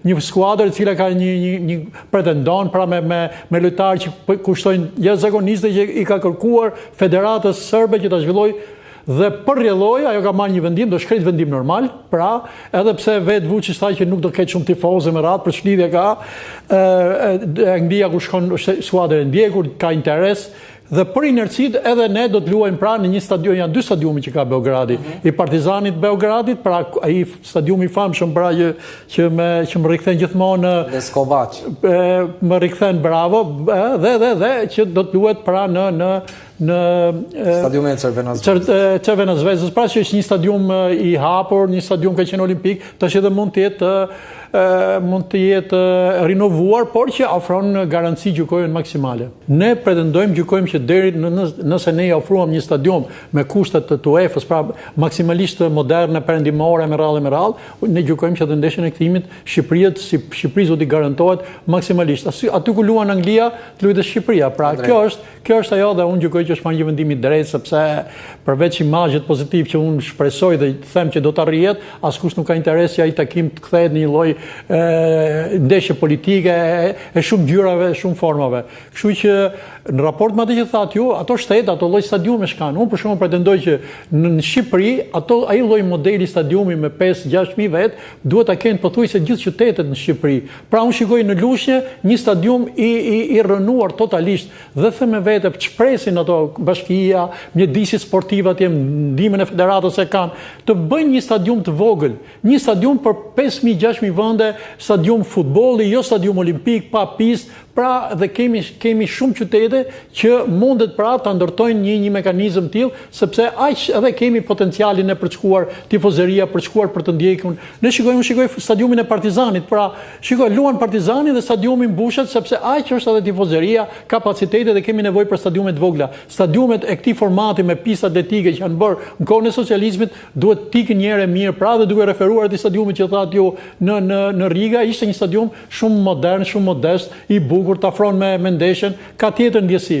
një skuadër e cila ka një pretendon pra me lojtarë që kushtojnë jashtëzakonisht që i ka kërkuar Federatës Serbe që ta zhvillojë. Dhe për rrjedhoj, ajo ka marrë një vendim, do shkret vendim normal, pra edhe pse vetë Vučić tha që nuk do ketë shumë tifozë me radhë, për çlidhje ka, Anglia ku shkon skuadër e ndjekur, ka interes, dhe për inercit edhe ne do të luajmë pra në një stadium, janë 2 stadiumi që ka Beogradi, i Partizanit Beogradit, pra ai stadiumi i famshëm pra që më rikthen gjithmonë Leskovac. Më rikthen bravo, dhe që do të luhet pra në stadiumin e Crvena Zvezdës, pra që është një stadium i hapur, një stadium ka qenë olimpik, tash edhe mund të jetë rinovuar, por që ofron garanci gjykojnë maksimale. Ne pretendojmë gjykojmë që deri nëse ne ofruam një stadium me kushtet të UEFA-s, pra maksimalisht moderne, perëndimore, me radhë, ne gjykojmë që edhe ndeshjen e kthimit Shqipërisë do t'i garantohet maksimalisht. Aty ku luan Anglia, luajë Shqipëria. Pra kjo është ajo dhe unë gjykoj që është marrë një vendim i drejtë, sepse përveç imazhit pozitiv që unë shpresoj dhe them që do të arrihet, askush nuk ka interes që ai takim të kthehet në një lloj ndeshje politike e shumë gjyrave, shumë formave. Kështu që në raport me atë që thatë ju, ato shtete, ato lloj stadiume shkan. Unë për shembull pretendoj që në Shqipëri ai lloj modeli stadiumi me 5-6.000 vet duhet ta kenë pothuajse gjithë qytetet në Shqipëri. Pra unë shikoj në Lushnjë një stadium i rrënuar totalisht dhe them me vete çpresin ato bashkia, mjedisit sportiv atje, ndihmën e federatës e kanë, të bëjnë një stadium të vogël, një stadium për 5.000-6.000 vende, stadium futbolli, jo stadium olimpik, pa pistë. Pra dhe kemi shumë qytete që mundet pra të ndërtojnë një mekanizëm tillë, sepse aq edhe kemi potencialin e përçkuar tifozeria, përçkuar për të ndjekur. Ne shikoj stadiumin e Partizanit, pra shikoj luan Partizani dhe stadiumi mbushet sepse aq është edhe tifozeria, kapacitete dhe kemi nevojë për stadiume të vogla. Stadiumet e këtij formati me pistë atletike që janë bërë në kohën e socializmit duhet të ikën një herë mirë, pra dhe duke referuar atij stadiumit që thatë ju në Riga, ishte një stadium shumë modern, shumë modest, i bukur, të afron me ndeshjen, ka tjetër ndjesi.